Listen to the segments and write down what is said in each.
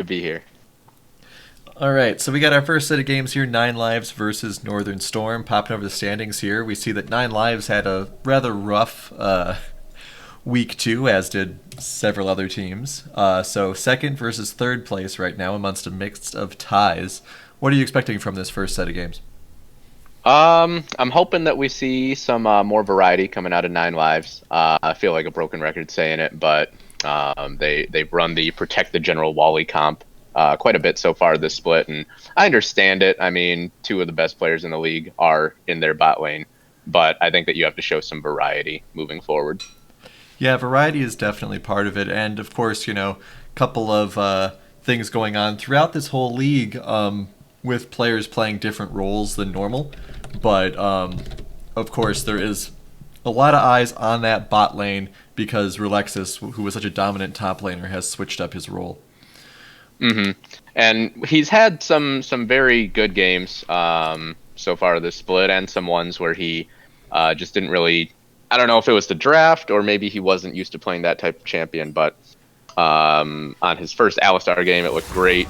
to be here. All right, so we got our first set of games here, Nine Lives versus Northern Storm. Popping over the standings here, we see that Nine Lives had a rather rough week two, as did several other teams. So second versus third place right now amongst a mix of ties. What are you expecting from this first set of games? I'm hoping that we see some more variety coming out of Nine Lives. I feel like a broken record saying it, but they've run the protect the General Wally comp quite a bit so far this split, and I understand it. I mean, two of the best players in the league are in their bot lane, but I think that you have to show some variety moving forward. Yeah, variety is definitely part of it, and of course, a couple of things going on throughout this whole league with players playing different roles than normal. But of course, there is a lot of eyes on that bot lane because Relexis, who was such a dominant top laner, has switched up his role. And he's had some very good games so far this split, and some ones where he just didn't really. I don't know if it was the draft or maybe he wasn't used to playing that type of champion, but on his first Alistar game, it looked great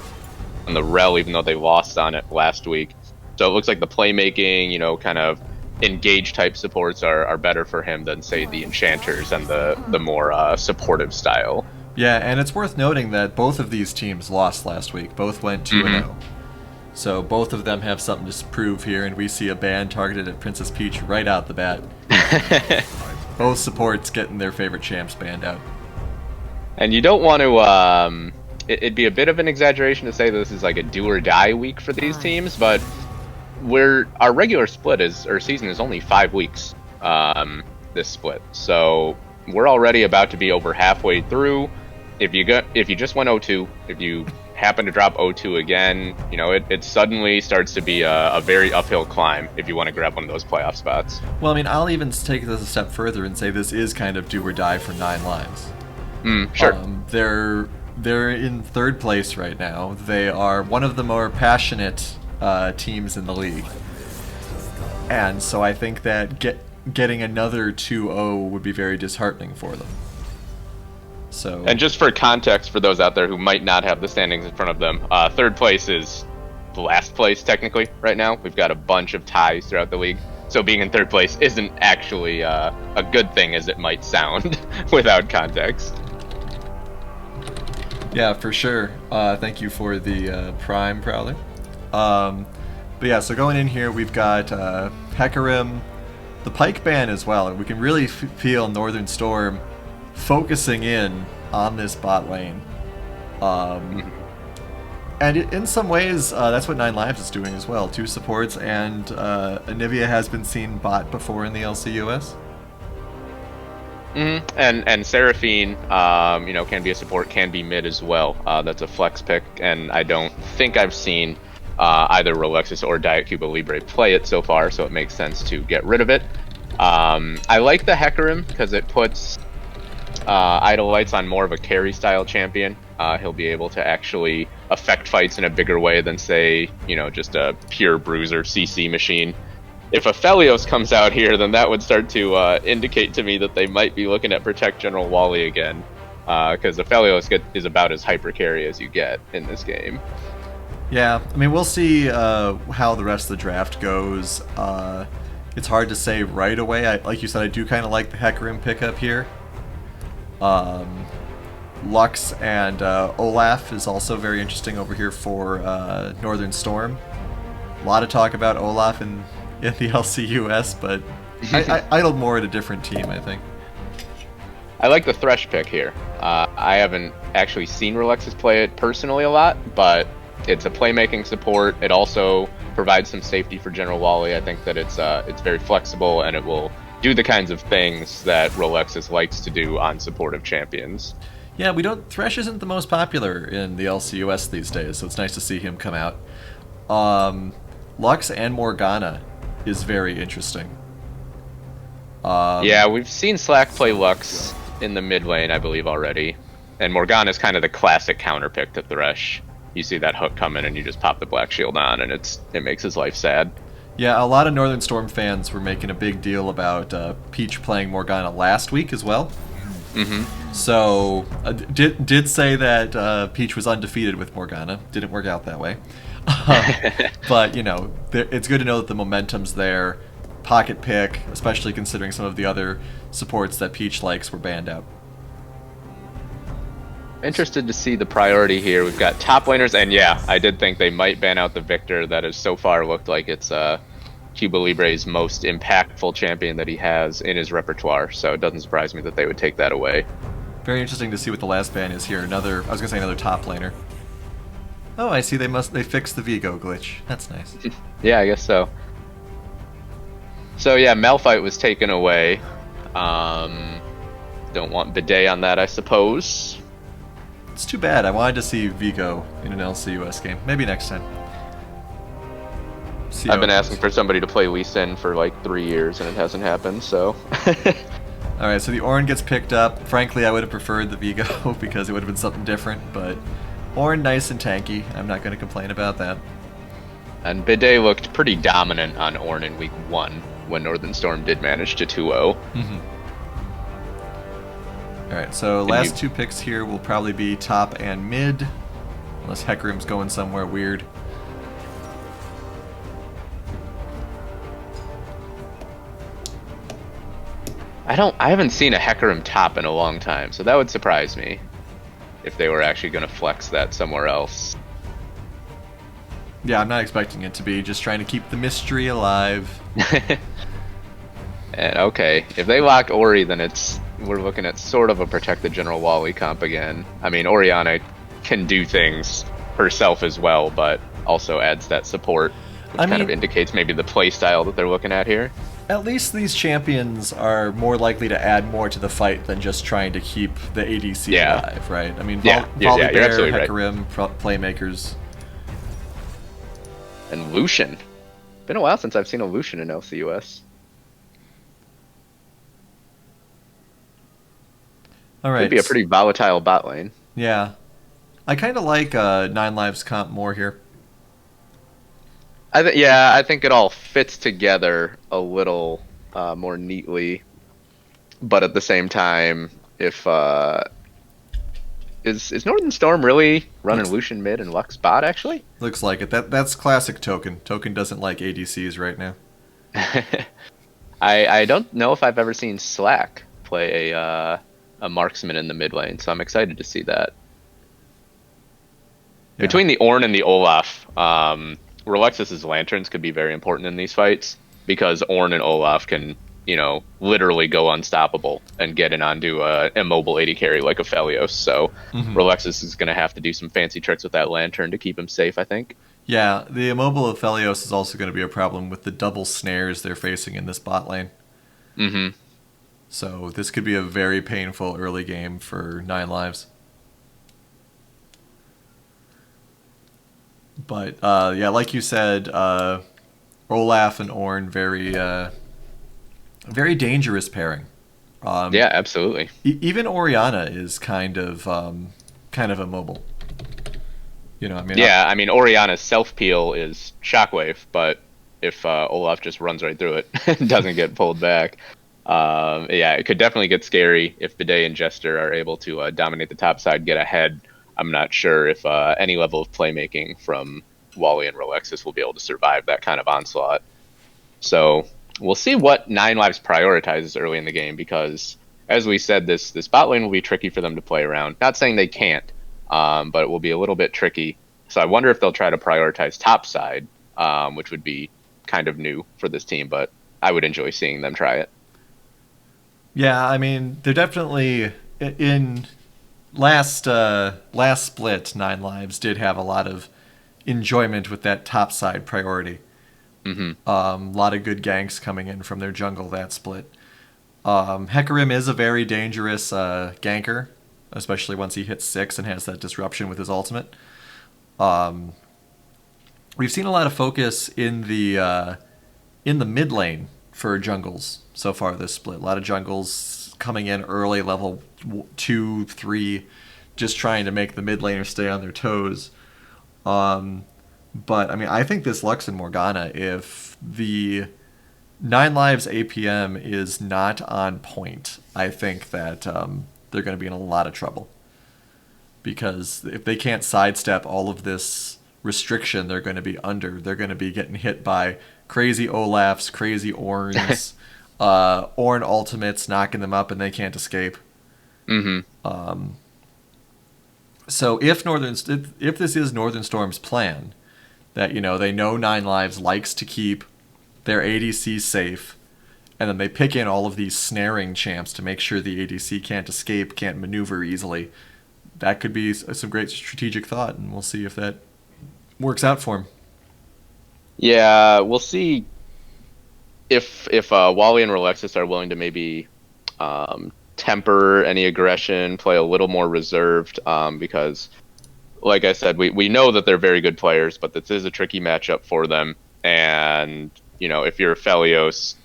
on the Rel, even though they lost on it last week. So it looks like the playmaking, kind of engage type supports are better for him than say the enchanters and the more supportive style. Yeah, and it's worth noting that both of these teams lost last week. Both went 2-0. So both of them have something to prove here, and we see a ban targeted at Princess Peach right out the bat. Both supports getting their favorite champs banned out. And you don't want to. It'd be a bit of an exaggeration to say this is like a do or die week for these teams, but our regular split season is only 5 weeks. This split, so we're already about to be over halfway through. If you just went 0-2, if you happen to drop 0-2 again, it suddenly starts to be a very uphill climb if you want to grab one of those playoff spots. Well, I mean, I'll even take this a step further and say this is kind of do or die for Nine Lives. Sure. They're in third place right now. They are one of the more passionate teams in the league, and so I think that getting another 2-0 would be very disheartening for them. So, and just for context, for those out there who might not have the standings in front of them, third place is the last place technically right now. We've got a bunch of ties throughout the league, so being in third place isn't actually a good thing as it might sound without context. Yeah, for sure. Thank you for the Prime Prowler. But yeah, so going in here, we've got Hecarim, the Pike ban as well, and we can really feel Northern Storm focusing in on this bot lane. And in some ways, that's what Nine Lives is doing as well. 2 supports, and Anivia has been seen bot before in the LCUS. And Seraphine, can be a support, can be mid as well. That's a flex pick, and I don't think I've seen either Rolexis or Diet Cuba Libre play it so far, so it makes sense to get rid of it. I like the Hecarim because it puts Idle Lights on more of a carry style champion. He'll be able to actually affect fights in a bigger way than, say, just a pure bruiser CC machine. If Aphelios comes out here, then that would start to indicate to me that they might be looking at Protect General Wally again, because Aphelios is about as hyper carry as you get in this game. Yeah, I mean, we'll see how the rest of the draft goes. It's hard to say right away. Like you said, I do kind of like the Hecarim pickup here. Lux and Olaf is also very interesting over here for Northern Storm. A lot of talk about Olaf in the LCUS, but I idled more at a different team, I think. I like the Thresh pick here. I haven't actually seen Relexis play it personally a lot, but it's a playmaking support. It also provides some safety for General Wally. I think that it's very flexible, and it will do the kinds of things that Relexis likes to do on supportive champions. Yeah, Thresh isn't the most popular in the LCUS these days, so it's nice to see him come out. Lux and Morgana is very interesting. Yeah, we've seen Slack play Lux in the mid lane, I believe, already. And Morgana is kind of the classic counter pick to Thresh. You see that hook come in and you just pop the Black Shield on, and it makes his life sad. Yeah, a lot of Northern Storm fans were making a big deal about Peach playing Morgana last week as well. Mm-hmm. So did say that Peach was undefeated with Morgana. Didn't work out that way. But it's good to know that the momentum's there. Pocket pick, especially considering some of the other supports that Peach likes, were banned out. Interested to see the priority here. We've got top laners, and yeah, I did think they might ban out the Victor. That has so far looked like it's Cuba Libre's most impactful champion that he has in his repertoire. So it doesn't surprise me that they would take that away. Very interesting to see what the last ban is here. Another top laner. Oh, I see. They fixed the Vigo glitch. That's nice. Yeah, I guess so. So yeah, Malphite was taken away. Don't want Bidet on that, I suppose. It's too bad. I wanted to see Vigo in an LCUS game. Maybe next time. I've been asking for somebody to play Lee Sin for like 3 years and it hasn't happened, so. Alright, so the Ornn gets picked up. Frankly, I would have preferred the Vigo because it would have been something different, but Ornn nice and tanky. I'm not going to complain about that. And Bidet looked pretty dominant on Ornn in week 1 when Northern Storm did manage to 2-0. Mm-hmm. Alright, so last two picks here will probably be top and mid, unless Hecarim's going somewhere weird. I haven't seen a Hecarim top in a long time, so that would surprise me if they were actually going to flex that somewhere else. Yeah, I'm not expecting it to be, just trying to keep the mystery alive. And okay, if they lock Ori, then we're looking at sort of a Protect the General Wally comp again. I mean, Orianna can do things herself as well, but also adds that support, which kind of indicates maybe the play style that they're looking at here. At least these champions are more likely to add more to the fight than just trying to keep the ADC alive, right? I mean, Volibear, Hecarim, playmakers. And Lucian. Been a while since I've seen a Lucian in LCUS. All right. Could be a pretty volatile bot lane. Yeah. I kind of like 9 Lives comp more here. I think it all fits together a little more neatly, but at the same time, if is Northern Storm really running Lucian mid and Lux bot actually? Looks like it. That's classic Token. Token doesn't like ADCs right now. I don't know if I've ever seen Slack play a marksman in the mid lane, so I'm excited to see that. Yeah. Between the Ornn and the Olaf, Relexis' lanterns could be very important in these fights because Ornn and Olaf can, literally go unstoppable and get in onto a immobile AD carry like a Aphelios. So Relexis is going to have to do some fancy tricks with that lantern to keep him safe, I think. Yeah, the immobile Aphelios is also going to be a problem with the double snares they're facing in this bot lane. Mm-hmm. So this could be a very painful early game for 9 Lives. But yeah, like you said, Olaf and Ornn, very dangerous pairing. Yeah, absolutely. Even Orianna is kind of immobile. Orianna's self peel is Shockwave, but if Olaf just runs right through it, doesn't get pulled back. It could definitely get scary if Bidet and Jester are able to dominate the top side, get ahead. I'm not sure if any level of playmaking from Wally and Relexis will be able to survive that kind of onslaught. So we'll see what 9 Lives prioritizes early in the game because, as we said, this bot lane will be tricky for them to play around. Not saying they can't, but it will be a little bit tricky. So I wonder if they'll try to prioritize top side, which would be kind of new for this team, but I would enjoy seeing them try it. Yeah, I mean, they're definitely in last split. 9 Lives did have a lot of enjoyment with that top side priority. Mm-hmm. A lot of good ganks coming in from their jungle that split. Hecarim is a very dangerous ganker, especially once he hits 6 and has that disruption with his ultimate. We've seen a lot of focus in the mid lane for jungles so far this split. A lot of jungles coming in early, level 2, 3, just trying to make the mid laners stay on their toes. But I mean, I think this Lux and Morgana, if the 9 Lives APM is not on point, I think that they're going to be in a lot of trouble. Because if they can't sidestep all of this restriction they're going to be under, they're going to be getting hit by crazy Olafs, crazy Orns, Orn ultimates knocking them up and they can't escape. Mm-hmm. So if this is Northern Storm's plan, that they know Nine Lives likes to keep their ADC safe, and then they pick in all of these snaring champs to make sure the ADC can't escape, can't maneuver easily. That could be some great strategic thought, and we'll see if that works out for him. Yeah, we'll see if Wally and Relexis are willing to maybe temper any aggression, play a little more reserved, because, like I said, we know that they're very good players, but this is a tricky matchup for them. And if you're Felios,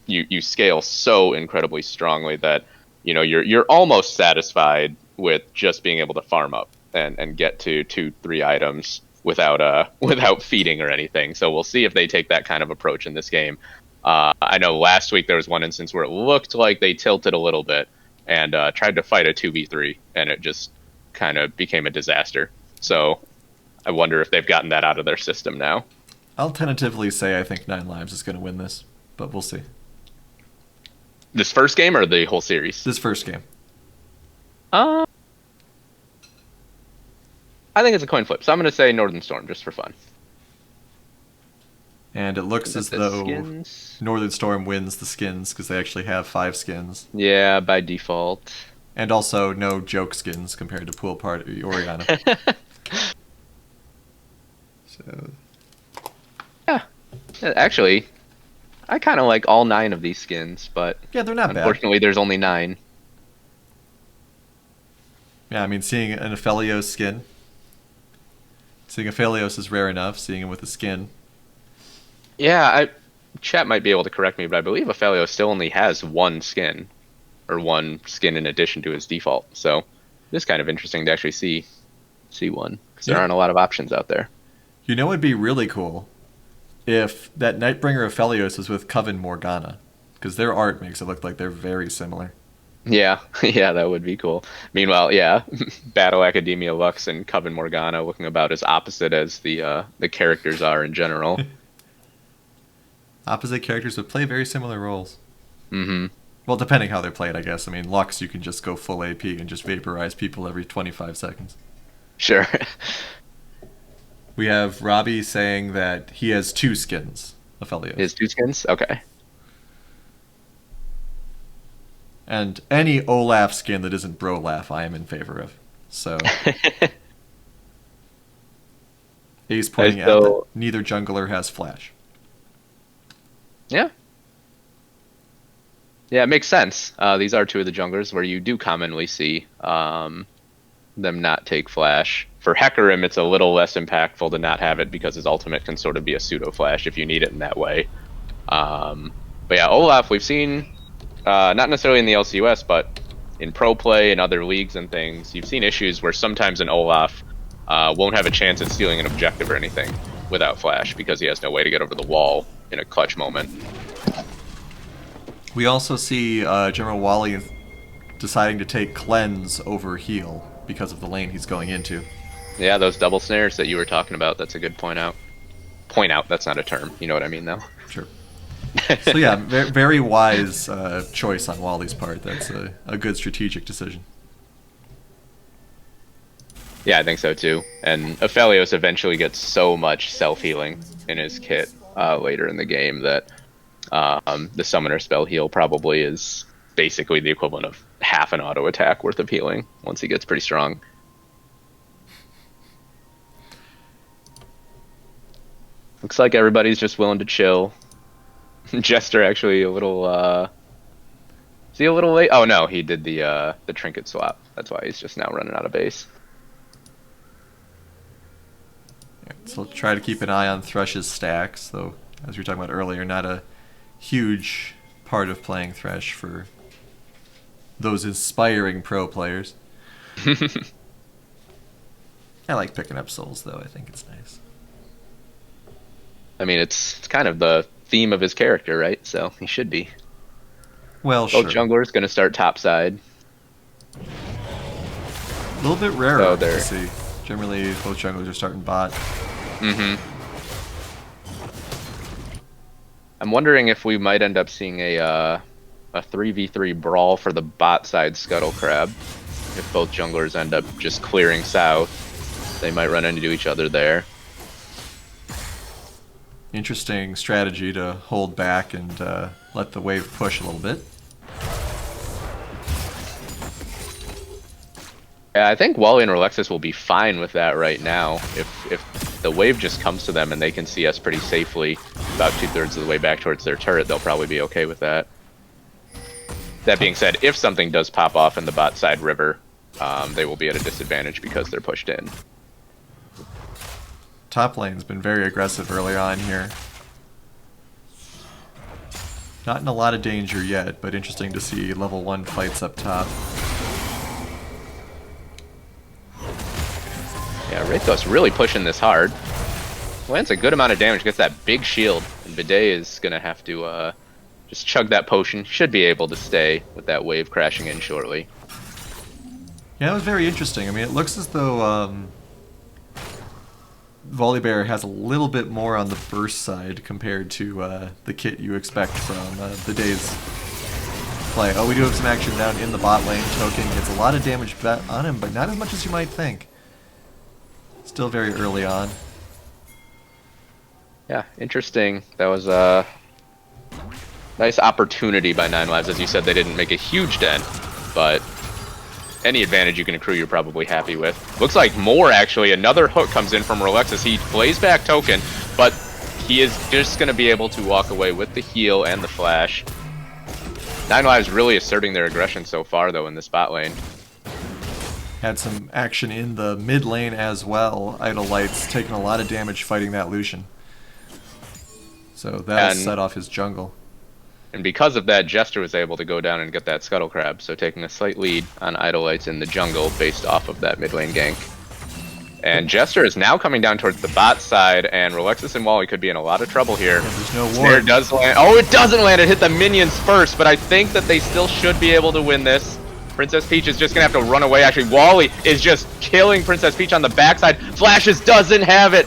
you scale so incredibly strongly that you're almost satisfied with just being able to farm up and get to 2-3 items without feeding or anything. So we'll see if they take that kind of approach in this game. I know last week there was one instance where it looked like they tilted a little bit and tried to fight a 2v3, and it just kind of became a disaster. So I wonder if they've gotten that out of their system now. I'll tentatively say I think Nine Lives is going to win this, but we'll see. This first game or the whole series? This first game. I think it's a coin flip, so I'm going to say Northern Storm just for fun. And it looks as though Northern Storm wins the skins because they actually have 5 skins. Yeah, by default. And also no joke skins compared to Pool Party Oriana. So. Yeah. Actually, I kind of like all 9 of these skins, but yeah, they're not bad. Unfortunately, there's only 9. Yeah, I mean, seeing an Aphelios skin. Seeing Aphelios is rare enough. Seeing him with a skin. Yeah, chat might be able to correct me, but I believe Aphelios still only has 1 skin. Or 1 skin in addition to his default. So it's kind of interesting to actually see one. Because there aren't a lot of options out there. You know what would be really cool? If that Nightbringer Aphelios was with Coven Morgana. Because their art makes it look like they're very similar. Yeah, that would be cool. Meanwhile, yeah, Battle Academia Lux and Coven Morgana looking about as opposite as the characters are in general. Opposite characters would play very similar roles. Mm-hmm. Well, depending how they're played, I guess. I mean, Lux, you can just go full AP and just vaporize people every 25 seconds. Sure. We have Robbie saying that he has 2 skins, Aphelios. He has 2 skins? Okay. And any Olaf skin that isn't Brolaf, I am in favor of. So, Ace pointing out that neither jungler has flash. Yeah. Yeah, it makes sense. These are 2 of the junglers where you do commonly see them not take flash. For Hecarim, it's a little less impactful to not have it because his ultimate can sort of be a pseudo flash if you need it in that way. But yeah, Olaf, we've seen. Not necessarily in the LCUS, but in pro play and other leagues and things, you've seen issues where sometimes an Olaf won't have a chance at stealing an objective or anything without flash because he has no way to get over the wall in a clutch moment. We also see General Wally deciding to take cleanse over heal because of the lane he's going into. Yeah, those double snares that you were talking about, that's a good point out. Point out, that's not a term. You know what I mean, though? Sure. So yeah, very wise choice on Wally's part. That's a good strategic decision. Yeah, I think so too. And Aphelios eventually gets so much self-healing in his kit later in the game that the summoner spell heal probably is basically the equivalent of half an auto attack worth of healing once he gets pretty strong. Looks like everybody's just willing to chill. Jester actually a little is he a little late? Oh no, he did the trinket swap. That's why he's just now running out of base. Yeah, so try to keep an eye on Thresh's stacks, though as we were talking about earlier, not a huge part of playing Thresh for those inspiring pro players. I like picking up souls though, I think it's nice. I mean it's kind of the theme of his character, right? So he should be. Well, sure. Jungler's going to start topside. A little bit rarer to see. Generally, both junglers are starting bot. I'm wondering if we might end up seeing a 3v3 brawl for the bot side Scuttle Crab. If both junglers end up just clearing south, they might run into each other there. Interesting strategy to hold back and let the wave push a little bit. Yeah, I think Wally and Relexus will be fine with that right now. If the wave just comes to them and they can see us pretty safely about 2/3 of the way back towards their turret, they'll probably be okay with that. That being said, if something does pop off in the bot side river, they will be at a disadvantage because they're pushed in. Top lane's been very aggressive early on here. Not in a lot of danger yet, but interesting to see level 1 fights up top. Yeah, Wraithos really pushing this hard. Lands a good amount of damage, gets that big shield, and Bidet is going to have to just chug that potion. Should be able to stay with that wave crashing in shortly. Yeah, it was very interesting. I mean, it looks as though Volibear has a little bit more on the burst side compared to the kit you expect from Bidet's play. Oh, we do have some action down in the bot lane. Token gets a lot of damage on him, but not as much as you might think. Still very early on. Yeah, interesting. That was a nice opportunity by 9 Lives. As you said, they didn't make a huge dent, but any advantage you can accrue, you're probably happy with. Looks like more, actually. Another hook comes in from Relexus. He plays back Token, but he is just going to be able to walk away with the heal and the flash. 9 Lives really asserting their aggression so far, though, in this bot lane. Had some action in the mid lane as well. Idle Light's taking a lot of damage fighting that Lucian. So that'll set off his jungle. And because of that, Jester was able to go down and get that Scuttle Crab, so taking a slight lead on Idle Lights in the jungle based off of that mid lane gank. And Jester is now coming down towards the bot side, and Relexus and Wally could be in a lot of trouble here. Yeah, there's no Snare ward. does land. Oh, it doesn't land. It hit the minions first, but I think that they still should be able to win this. Princess Peach is just going to have to run away. Actually, Wally is just killing Princess Peach on the backside. Flashes doesn't have it.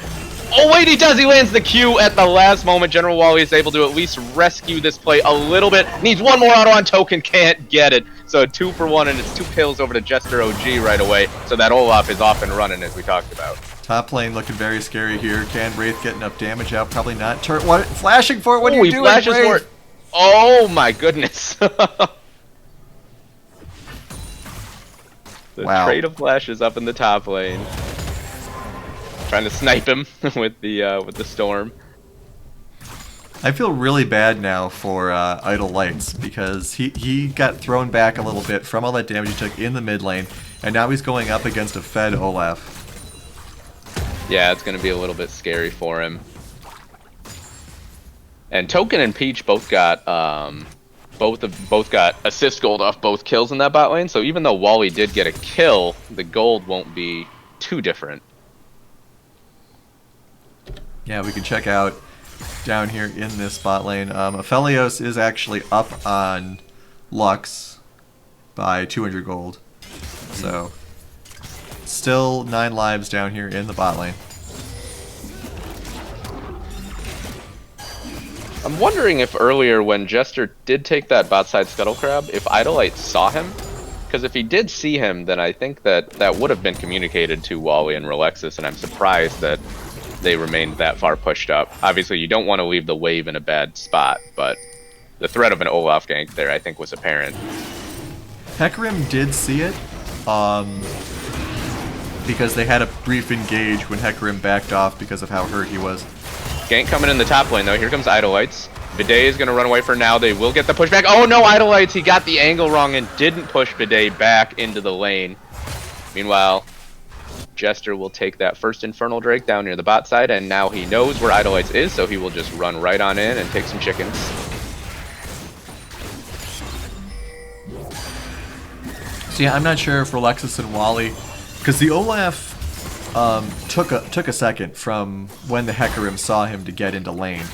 Oh, wait, he does. He lands the Q at the last moment. General Wally is able to at least rescue this play a little bit. Needs one more auto on Token. Can't get it. So 2 for 1, and it's 2 kills over to Jester OG right away. So that Olaf is off and running, as we talked about. Top lane looking very scary here. Can Wraith get enough damage out? Probably not. Turret, what? Flashing for it. What are you doing, flashes Wraith? for it. Oh, my goodness. The trade of flashes up in the top lane. Trying to snipe him with the storm. I feel really bad now for Idle Lights because he got thrown back a little bit from all that damage he took in the mid lane, and now he's going up against a fed Olaf. Yeah, it's going to be a little bit scary for him. And Token and Peach both got both got assist gold off both kills in that bot lane, so even though Wally did get a kill, the gold won't be too different. Yeah, we can check out down here in this bot lane. Aphelios is actually up on Lux by 200 gold. So, still 9 lives down here in the bot lane. I'm wondering if earlier when Jester did take that bot side Scuttle Crab, if Idolite saw him. Because if he did see him, then I think that would have been communicated to Wally and Relexus, and I'm surprised that they remained that far pushed up. Obviously, you don't want to leave the wave in a bad spot, but the threat of an Olaf gank there, I think, was apparent. Hecarim did see it, because they had a brief engage when Hecarim backed off because of how hurt he was. Gank coming in the top lane, though. Here comes Idolites. Bidet is going to run away for now. They will get the pushback. Oh, no, Idolites. He got the angle wrong and didn't push Bidet back into the lane. Meanwhile, Jester will take that first Infernal Drake down near the bot side, and now he knows where Idolites is, so he will just run right on in and take some chickens. So yeah, I'm not sure if Relexus and Wally, because the Olaf took a second from when the Hecarim saw him to get into lane.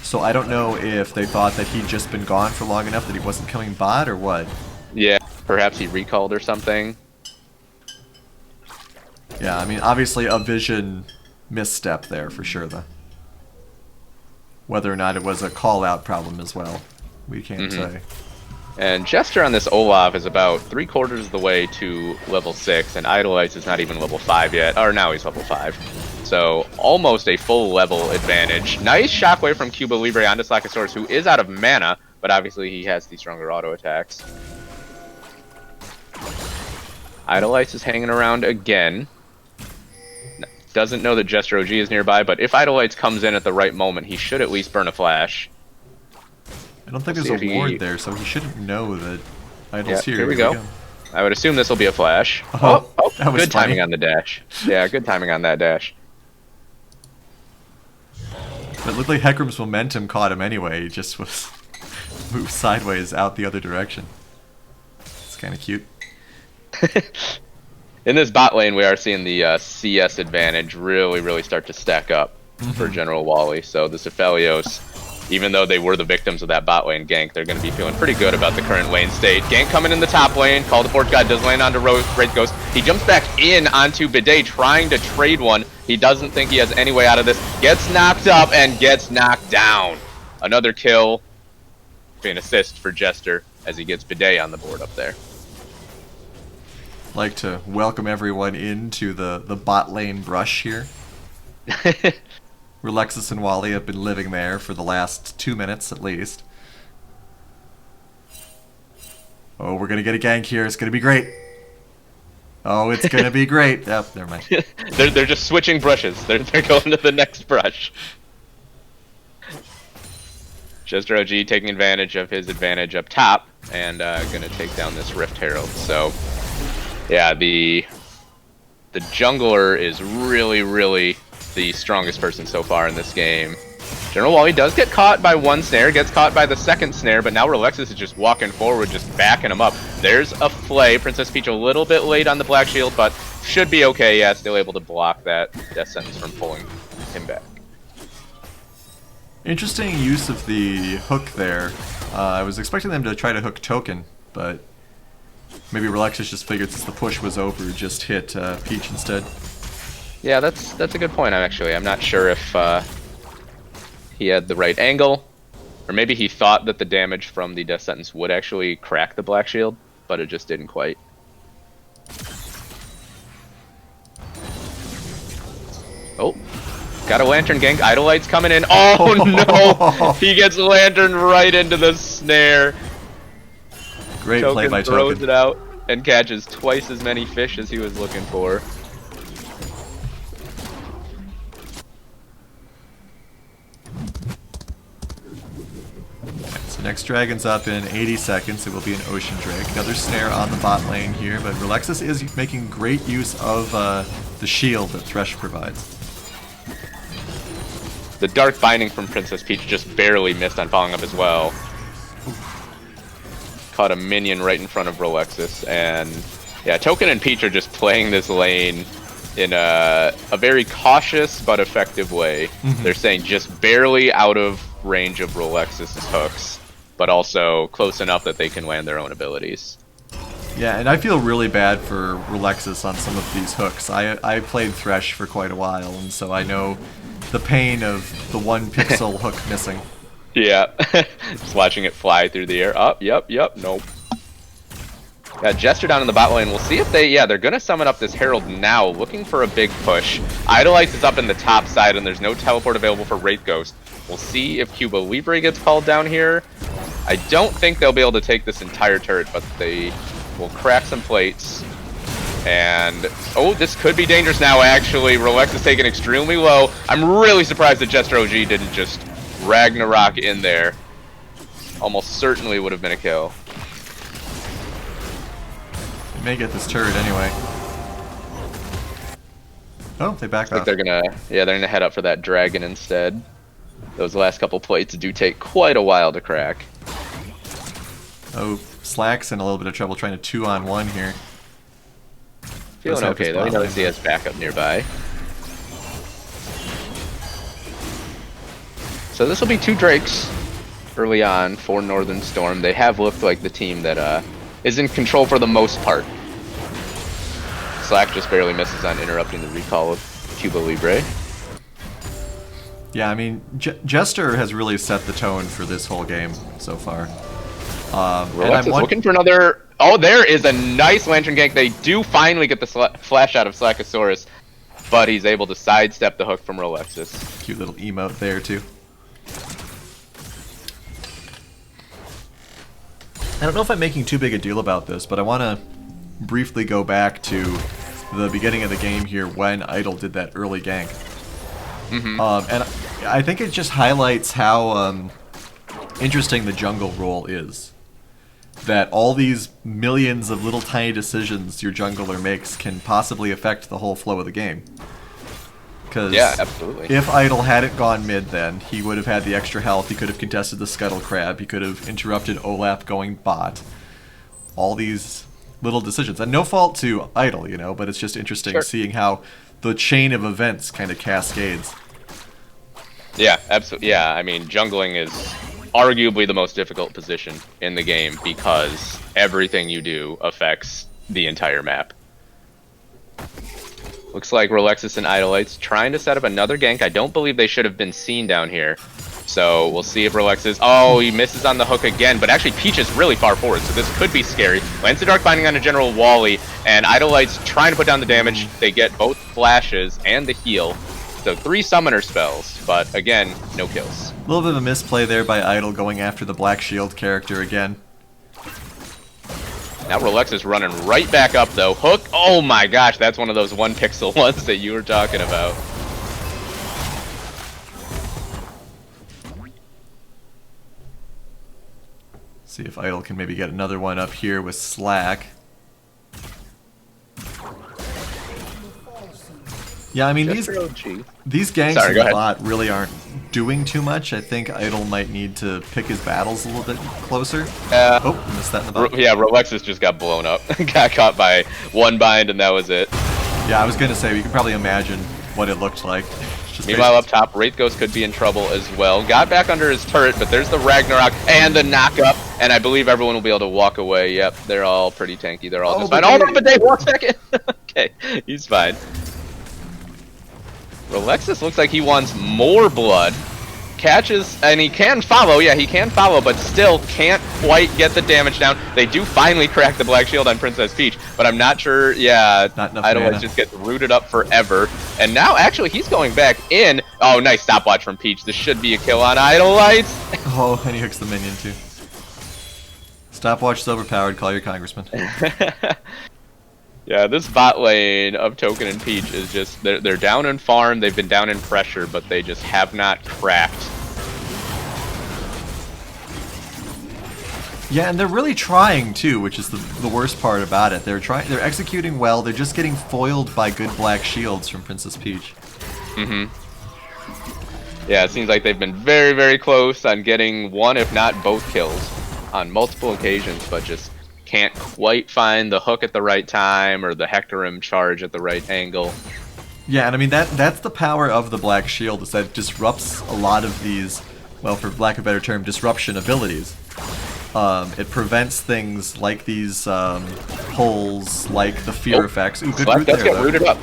So I don't know if they thought that he'd just been gone for long enough that he wasn't coming bot or what. Yeah, Perhaps he recalled or something. Yeah, I mean, obviously a vision misstep there for sure, though. Whether or not it was a call-out problem as well, we can't say. And Jester on this Olaf is about 3/4 of the way to level 6, and Idolites is not even level 5 yet. Or now he's level 5. So almost a full level advantage. Nice shockwave from Cuba Libre onto Slackosaurus, who is out of mana, but obviously he has the stronger auto attacks. Idolites is hanging around again. Doesn't know that Jester OG is nearby, but if Idolites comes in at the right moment, he should at least burn a flash. I don't think there's a ward there, so he shouldn't know that Idol's here. Here we go. I would assume this will be a flash. Oh, that was good funny. timing on the dash. Yeah, good timing on that dash. It looked like Heckram's momentum caught him anyway. He just was moved sideways out the other direction. It's kind of cute. In this bot lane, we are seeing the CS advantage really start to stack up for General Wally. So the Cephalios, even though they were the victims of that bot lane gank, they're going to be feeling pretty good about the current lane state. Gank coming in the top lane. Call the Forge God does land onto Wraith Ghost. He jumps back in onto Bidet, trying to trade one. He doesn't think he has any way out of this. Gets knocked up and gets knocked down. Another kill. Be an assist for Jester as he gets Bidet on the board up there. Like to welcome everyone into the bot lane brush here. Relexus and Wally have been living there for the last 2 minutes at least. Oh, we're gonna get a gank here. It's gonna be great. Oh, it's gonna be great. Oh, never mind. they're just switching brushes. They're going to the next brush. Jester OG taking advantage of his advantage up top and gonna take down this Rift Herald. So. Yeah, the jungler is really the strongest person so far in this game. General Wally does get caught by one snare, gets caught by the second snare, but now Relexus is just walking forward, just backing him up. There's a flay. Princess Peach a little bit late on the Black Shield, but should be okay. Yeah, still able to block that death sentence from pulling him back. Interesting use of the hook there. I was expecting them to try to hook Token, but maybe Relexus just figured since the push was over, just hit Peach instead. Yeah, that's a good point. I'm not sure if he had the right angle, or maybe he thought that the damage from the death sentence would actually crack the Black Shield, but it just didn't quite. Oh, got a Lantern gank. Idolite's coming in. Oh no! He gets Lantern right into the snare. Great play by Token. Throws it out and catches twice as many fish as he was looking for. So next dragon's up in 80 seconds. It will be an Ocean Drake. Another snare on the bot lane here, but Relexus is making great use of the shield that Thresh provides. The Dark Binding from Princess Peach just barely missed on following up as well. Caught a minion right in front of Relexus, and yeah, Token and Peach are just playing this lane in a very cautious but effective way. They're staying just barely out of range of Relexus' hooks, but also close enough that they can land their own abilities. Yeah, and I feel really bad for Relexus on some of these hooks. I played Thresh for quite a while, and so I know the pain of the 1 pixel hook missing. Yeah, just watching it fly through the air. Up, yep, nope. Got Jester down in the bot lane. We'll see if they're gonna summon up this Herald now, looking for a big push. Idolites is up in the top side, and there's no teleport available for Wraith Ghost. We'll see if Cuba Libre gets called down here. I don't think they'll be able to take this entire turret, but they will crack some plates. And, oh, this could be dangerous now, actually. Rolex is taken extremely low. I'm really surprised that Jester OG didn't just Ragnarok in there. Almost certainly would have been a kill. They may get this turret anyway. Oh, they backed off. They're gonna head up for that dragon instead. Those last couple plates do take quite a while to crack. Oh, Slack's in a little bit of trouble trying to 2-on-1 here. Feeling okay though, he knows he has backup nearby. So this will be 2 Drakes early on for Northern Storm. They have looked like the team that is in control for the most part. Slack just barely misses on interrupting the recall of Cuba Libre. Yeah, I mean, Jester has really set the tone for this whole game so far. Rolex is looking for another... Oh, there is a nice Lantern gank. They do finally get the flash out of Slackosaurus, but he's able to sidestep the hook from Rolexus. Cute little emote there, too. I don't know if I'm making too big a deal about this, but I want to briefly go back to the beginning of the game here when Idol did that early gank. And I think it just highlights how interesting the jungle role is. That all these millions of little tiny decisions your jungler makes can possibly affect the whole flow of the game. Because yeah, absolutely. If Idol hadn't gone mid then, he would have had the extra health, he could have contested the Scuttle Crab, he could have interrupted Olaf going bot. All these little decisions. And no fault to Idol, you know, but it's just interesting seeing how the chain of events kind of cascades. Yeah, absolutely. Yeah, I mean, jungling is arguably the most difficult position in the game because everything you do affects the entire map. Looks like Rolexus and Idolites trying to set up another gank. I don't believe they should have been seen down here. So we'll see if Rolexus... Oh, he misses on the hook again, but actually Peach is really far forward, so this could be scary. Lance of Dark binding on a General Wally, and Idolites trying to put down the damage. They get both flashes and the heal. So 3 summoner spells, but again, no kills. A little bit of a misplay there by Idol going after the Black Shield character again. Now Rolexus running right back up though. Hook, oh my gosh, that's one of those 1 pixel ones that you were talking about. See if Idol can maybe get another one up here with Slack. Yeah, I mean, these ganks in the bot really aren't doing too much. I think Idol might need to pick his battles a little bit closer. Oh, missed that in the bot. Yeah, Rolexus just got blown up. Got caught by 1 bind and that was it. Yeah, I was going to say, you can probably imagine what it looked like. Meanwhile, up top, Wraith Ghost could be in trouble as well. Got back under his turret, but there's the Ragnarok and the knock-up, and I believe everyone will be able to walk away. Yep, they're all pretty tanky. They're all just fine. Oh, no, Bidet walks back in. Okay, he's fine. Rolexus looks like he wants more blood. Catches, and he can follow. Yeah, he can follow, but still can't quite get the damage down. They do finally crack the Black Shield on Princess Peach, but I'm not sure. Yeah, Idolites just gets rooted up forever. And now, actually, he's going back in. Oh, nice stopwatch from Peach. This should be a kill on Idolites. Oh, and he hooks the minion, too. Stopwatch is overpowered. Call your congressman. Yeah, this bot lane of Token and Peach is just, they're down in farm, they've been down in pressure, but they just have not cracked. Yeah, and they're really trying too, which is the worst part about it. They're executing well, they're just getting foiled by good Black Shields from Princess Peach. Yeah, it seems like they've been very, very close on getting 1, if not both kills on multiple occasions, but just can't quite find the hook at the right time or the Hecarim charge at the right angle. Yeah, and I mean that's the power of the Black Shield, is that it disrupts a lot of these, well, for lack of a better term, disruption abilities. It prevents things like these pulls, like the fear effects. Ooh, good root there, get rooted up.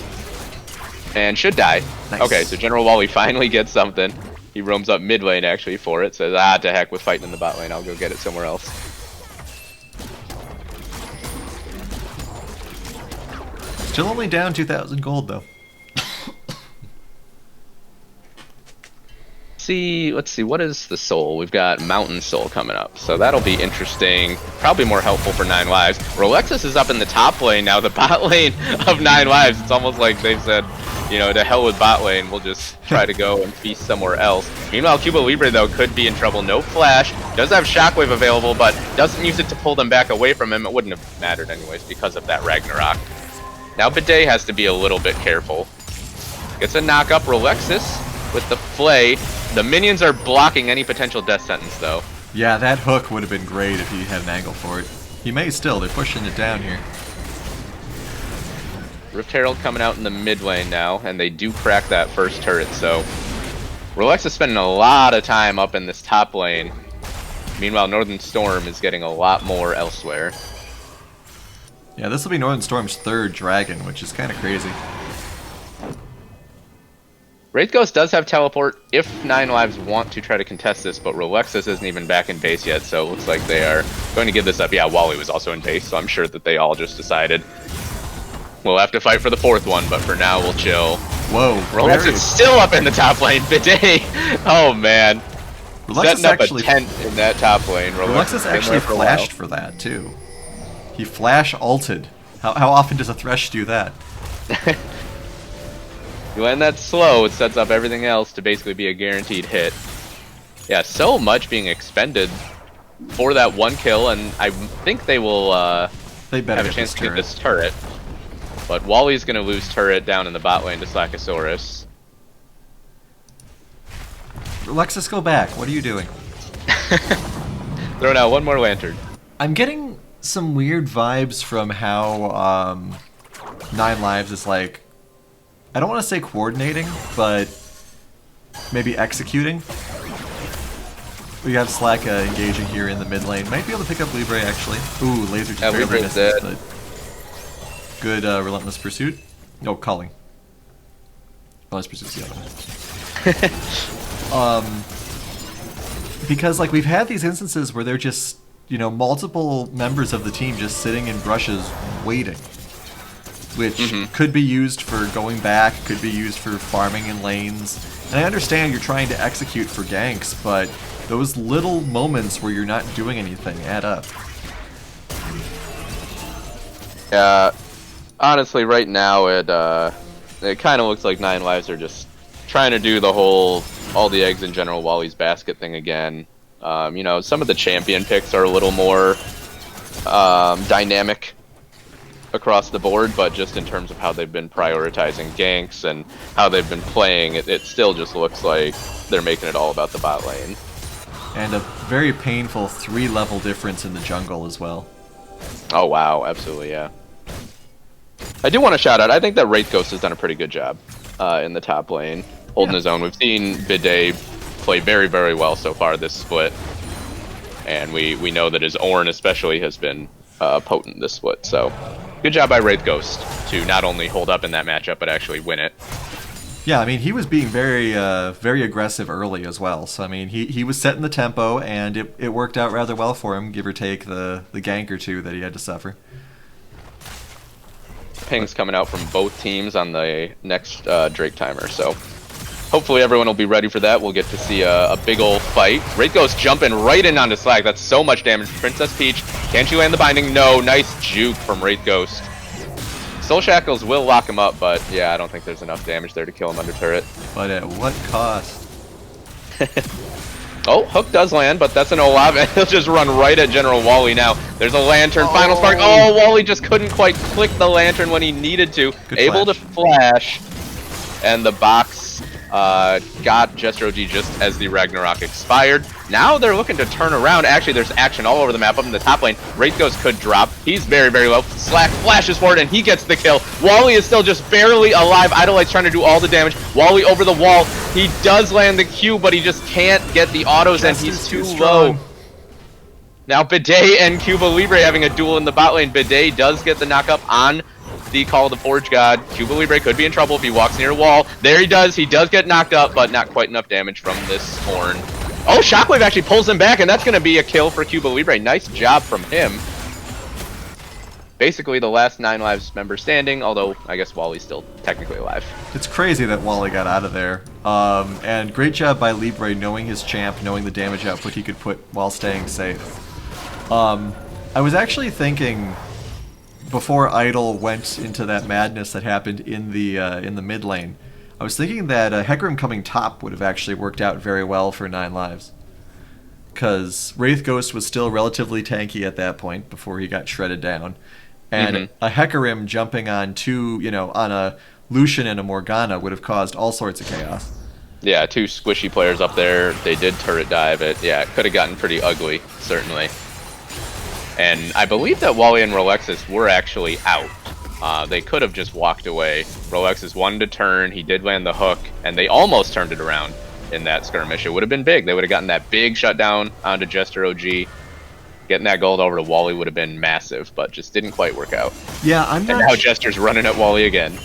And should die. Nice. Okay, so General Wally finally gets something. He roams up mid lane actually for it, says, ah, to heck with fighting in the bot lane, I'll go get it somewhere else. Still only down 2,000 gold, though. Let's see, what is the soul? We've got Mountain Soul coming up, so that'll be interesting. Probably more helpful for 9 lives. Rolexus is up in the top lane now, the bot lane of 9 lives. It's almost like they've said, you know, to hell with bot lane, we'll just try to go and feast somewhere else. Meanwhile, Cuba Libre, though, could be in trouble. No flash, does have Shockwave available, but doesn't use it to pull them back away from him. It wouldn't have mattered anyways because of that Ragnarok. Now Bidet has to be a little bit careful. Gets a knock up, Rolexus with the Flay. The minions are blocking any potential death sentence, though. Yeah, that hook would have been great if he had an angle for it. He may still, they're pushing it down here. Rift Herald coming out in the mid lane now, and they do crack that first turret, so Rolex is spending a lot of time up in this top lane. Meanwhile, Northern Storm is getting a lot more elsewhere. Yeah, this will be Northern Storm's third dragon, which is kind of crazy. Wraith Ghost does have teleport if 9 Lives want to try to contest this, but Rolexus isn't even back in base yet, so it looks like they are going to give this up. Yeah, Wally was also in base, so I'm sure that they all just decided we'll have to fight for the 4th one, but for now we'll chill. Whoa. Rolexus is still up in the top lane. Bidet! Oh man. Rolexus Setting up actually, a tent in that top lane. Rolexus actually flashed for that, too. He flash ulted. How often does a Thresh do that? You land that slow, it sets up everything else to basically be a guaranteed hit. Yeah, so much being expended for that 1 kill, and I think they will they better have a chance to get this turret. But Wally's going to lose turret down in the bot lane to Slackosaurus. Rolexus, go back. What are you doing? Throw out 1 more lantern. I'm getting some weird vibes from how 9 Lives is like, I don't want to say coordinating, but maybe executing. We have Slack engaging here in the mid lane. Might be able to pick up Libre actually. Ooh, laser just barely misses, but good relentless pursuit. No, culling. Relentless pursuit's the other one. Because like we've had these instances where they're just, you know, multiple members of the team just sitting in brushes waiting. Which could be used for going back, could be used for farming in lanes. And I understand you're trying to execute for ganks, but those little moments where you're not doing anything add up. Yeah, honestly, right now it kind of looks like 9 Lives are just trying to do the whole all the eggs in General Wally's basket thing again. You know, some of the champion picks are a little more dynamic across the board, but just in terms of how they've been prioritizing ganks and how they've been playing, it still just looks like they're making it all about the bot lane. And a very painful 3-level difference in the jungle as well. Oh wow, absolutely, yeah. I do want to shout out, I think that Wraith Ghost has done a pretty good job in the top lane, holding his own. We've seen Bidet play very, very well so far this split, and we know that his Ornn especially has been potent this split, so good job by Wraith Ghost to not only hold up in that matchup, but actually win it. Yeah, I mean, he was being very very aggressive early as well. So, I mean, he was setting the tempo, and it worked out rather well for him, give or take the gank or two that he had to suffer. Pings coming out from both teams on the next Drake timer, so hopefully everyone will be ready for that. We'll get to see a big old fight. Wraith Ghost jumping right in onto Slag. That's so much damage. Princess Peach, can she land the binding? No. Nice juke from Wraith Ghost. Soul Shackles will lock him up, but yeah, I don't think there's enough damage there to kill him under turret. But at what cost? Oh, Hook does land, but that's an Olaf, and he'll just run right at General Wally now. There's a lantern, final spark. Oh, Wally just couldn't quite click the lantern when he needed to. Good Able flash. to flash, and the box got Jester OG just as the Ragnarok expired. Now they're looking to turn around. Actually, there's action all over the map up in the top lane. Wraith Ghost could drop. He's very, very low. Slack flashes forward, and he gets the kill. Wally is still just barely alive. Idolite's trying to do all the damage. Wally over the wall. He does land the Q, but he just can't get the autos, and he's too low. Now Bidet and Cuba Libre having a duel in the bot lane. Bidet does get the knockup on the Call of the Forge God. Cuba Libre could be in trouble if he walks near a wall. There he does. He does get knocked up, but not quite enough damage from this Ornn. Oh, Shockwave actually pulls him back, and that's going to be a kill for Cuba Libre. Nice job from him. Basically the last 9 Lives member standing, although I guess Wally's still technically alive. It's crazy that Wally got out of there. And great job by Libre knowing his champ, knowing the damage output he could put while staying safe. I was actually thinking, before Idol went into that madness that happened in the mid lane, I was thinking that Hecarim coming top would have actually worked out very well for 9 Lives. Because Wraith Ghost was still relatively tanky at that point before he got shredded down. And a Hecarim jumping on on a Lucian and a Morgana would have caused all sorts of chaos. Yeah, 2 squishy players up there. They did turret dive it. Yeah, it could have gotten pretty ugly, certainly. And I believe that Wally and Rolexus were actually out. They could have just walked away. Rolexus wanted to turn. He did land the hook, and they almost turned it around in that skirmish. It would have been big. They would have gotten that big shutdown onto Jester OG. Getting that gold over to Wally would have been massive, but just didn't quite work out. Yeah, I'm And not. now Jester's running at Wally again.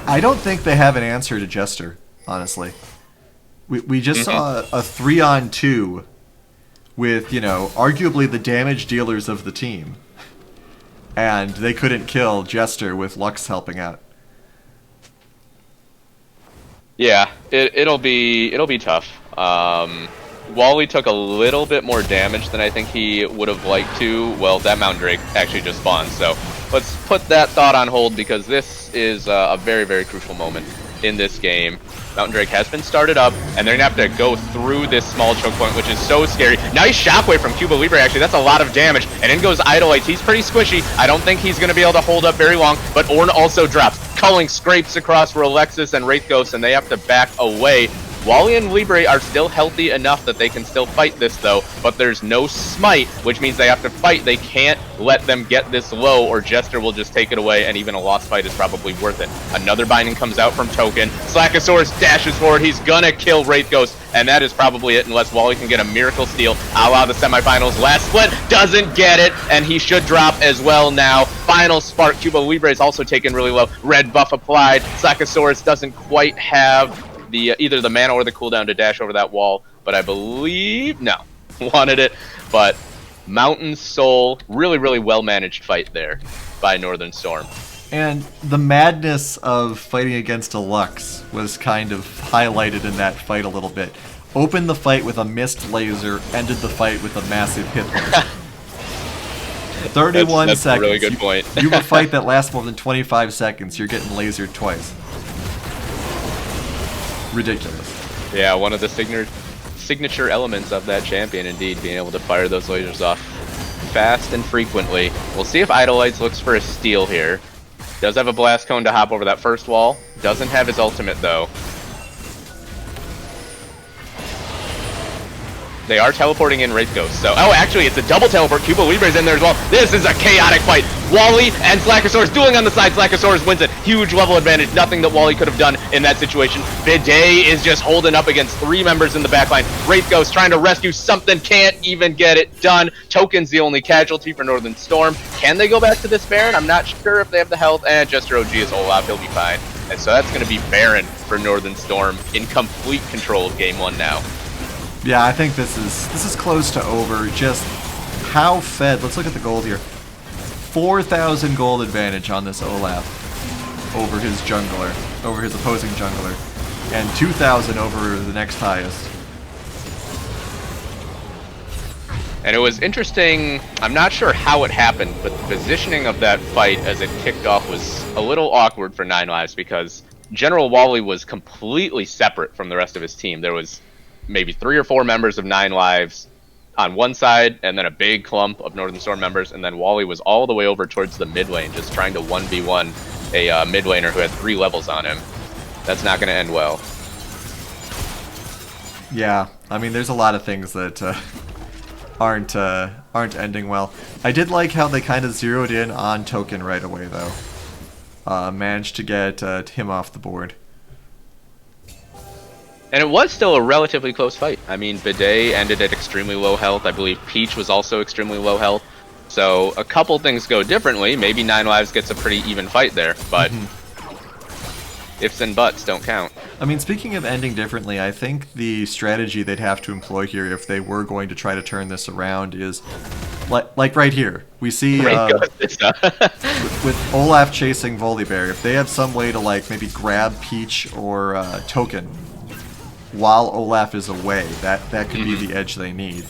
I don't think they have an answer to Jester, honestly. We just saw a 3-on-2 with, you know, arguably the damage dealers of the team. And they couldn't kill Jester with Lux helping out. Yeah, it'll be tough. Wally took a little bit more damage than I think he would have liked to. Well, that Mountain Drake actually just spawned, so let's put that thought on hold because this is a very, very crucial moment in this game. Mountain Drake has been started up, and they're going to have to go through this small choke point, which is so scary. Nice shockwave from Cuba Libre, actually. That's a lot of damage. And in goes Idolites. He's pretty squishy. I don't think he's going to be able to hold up very long, but Ornn also drops. Culling scrapes across Rolexis and Wraith Ghost, and they have to back away. Wally and Libre are still healthy enough that they can still fight this, though, but there's no smite, which means they have to fight. They can't let them get this low, or Jester will just take it away, and even a lost fight is probably worth it. Another binding comes out from Token. Slackosaurus dashes forward. He's gonna kill Wraith Ghost, and that is probably it, unless Wally can get a miracle steal, a la the semifinals. Last split, doesn't get it, and he should drop as well now. Final spark. Cuba Libre is also taken really low. Red buff applied. Slackosaurus doesn't quite have the either the mana or the cooldown to dash over that wall, but I believe no, wanted it. But Mountain Soul, really, really well managed fight there by Northern Storm. And the madness of fighting against a Lux was kind of highlighted in that fight a little bit. Opened the fight with a missed laser, ended the fight with a massive hit laser. 31 that's seconds. A really good point. You have a fight that lasts more than 25 seconds, you're getting lasered twice. Ridiculous. Yeah, one of the signature elements of that champion, indeed, being able to fire those lasers off fast and frequently. We'll see if Idolites looks for a steal here. Does have a blast cone to hop over that first wall. Doesn't have his ultimate, though. They are teleporting in Wraith Ghost, so... Oh, actually, it's a double teleport. Cuba Libre's in there as well. This is a chaotic fight. Wally and Slackosaurus dueling on the side. Slackosaurus wins it. Huge level advantage. Nothing that Wally could have done in that situation. Bidet is just holding up against 3 members in the backline. Wraith Ghost trying to rescue something. Can't even get it done. Token's the only casualty for Northern Storm. Can they go back to this Baron? I'm not sure if they have the health. And Jester OG is Olaf. He'll be fine. And so that's going to be Baron for Northern Storm in complete control of Game 1 now. Yeah, I think this is close to over. Just how fed. Let's look at the gold here. 4,000 gold advantage on this Olaf over his jungler, over his opposing jungler, and 2,000 over the next highest. And it was interesting. I'm not sure how it happened, but the positioning of that fight as it kicked off was a little awkward for 9 Lives because General Wally was completely separate from the rest of his team. There was maybe 3 or 4 members of 9 Lives on one side, and then a big clump of Northern Storm members, and then Wally was all the way over towards the mid lane, just trying to 1v1 a mid laner who had 3 levels on him. That's not going to end well. Yeah, I mean, there's a lot of things that aren't ending well. I did like how they kind of zeroed in on Token right away, though. Managed to get him off the board. And it was still a relatively close fight. I mean, Bidet ended at extremely low health. I believe Peach was also extremely low health. So a couple things go differently. Maybe 9 Lives gets a pretty even fight there, but ifs and buts don't count. I mean, speaking of ending differently, I think the strategy they'd have to employ here if they were going to try to turn this around is, like right here, we see with Olaf chasing Volibear, if they have some way to like maybe grab Peach or Token while Olaf is away, that could be the edge they need.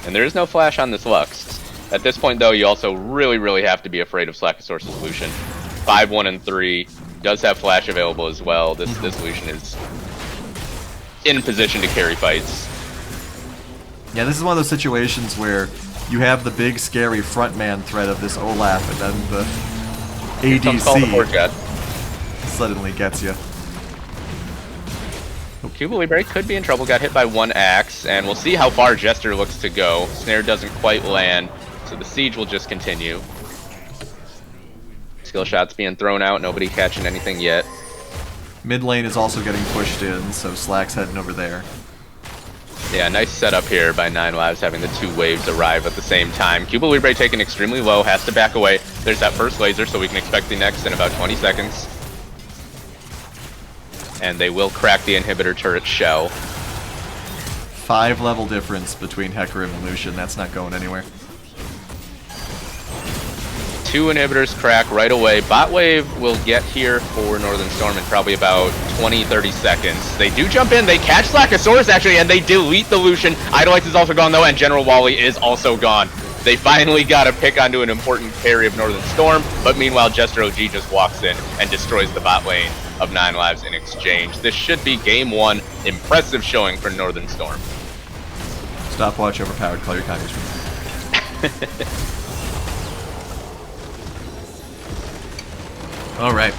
And there is no flash on this Lux. At this point, though, you also really, really have to be afraid of Slackosaurus' Lucian. 5, 1, and 3. Does have flash available as well. This Lucian is in position to carry fights. Yeah, this is one of those situations where you have the big, scary frontman threat of this Olaf, and then the ADC suddenly gets you. Cuba Libre could be in trouble, got hit by 1 axe, and we'll see how far Jester looks to go. Snare doesn't quite land, so the siege will just continue. Skill shots being thrown out, nobody catching anything yet. Mid lane is also getting pushed in, so Slack's heading over there. Yeah, nice setup here by 9 Lives, having the 2 waves arrive at the same time. Cuba Libre taken extremely low, has to back away. There's that first laser, so we can expect the next in about 20 seconds. And they will crack the inhibitor turret shell. 5-level difference between Hecarim and Lucian. That's not going anywhere. 2 inhibitors crack right away. Bot wave will get here for Northern Storm in probably about 20-30 seconds. They do jump in, they catch Slackosaurus actually, and they delete the Lucian. Idolites is also gone though, and General Wally is also gone. They finally got a pick onto an important carry of Northern Storm, but meanwhile Jester OG just walks in and destroys the bot lane of 9 Lives in exchange. This should be game 1. Impressive showing for Northern Storm. Stopwatch overpowered. Call your congressman. All right.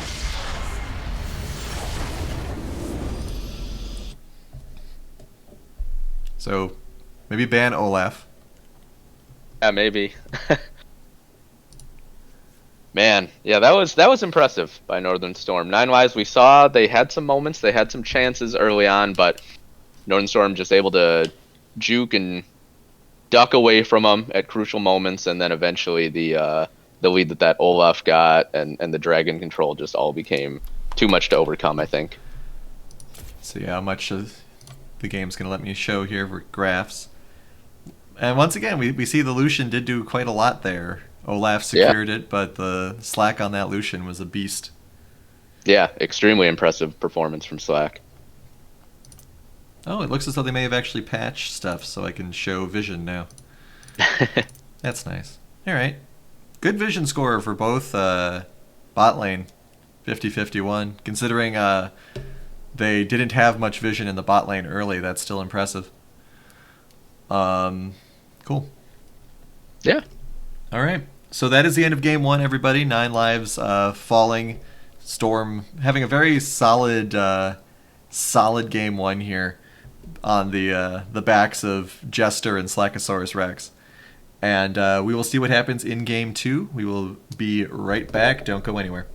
So, maybe ban Olaf. Yeah, maybe. Man, yeah, that was impressive by Northern Storm. 9 Lives, we saw they had some moments, they had some chances early on, but Northern Storm just able to juke and duck away from them at crucial moments, and then eventually the lead that Olaf got and the dragon control just all became too much to overcome, I think. So yeah, how much the game's going to let me show here for graphs. And once again, we see the Lucian did do quite a lot there. Olaf secured it, but the Slack on that Lucian was a beast. Yeah, extremely impressive performance from Slack. Oh, it looks as though they may have actually patched stuff so I can show vision now. That's nice. All right. Good vision score for both bot lane, 50-51. Considering they didn't have much vision in the bot lane early, that's still impressive. Cool. Yeah. All right. So that is the end of game 1, everybody. 9 Lives falling. Storm having a very solid game 1 here on the backs of Jester and Slackosaurus Rex. And we will see what happens in game 2. We will be right back. Don't go anywhere.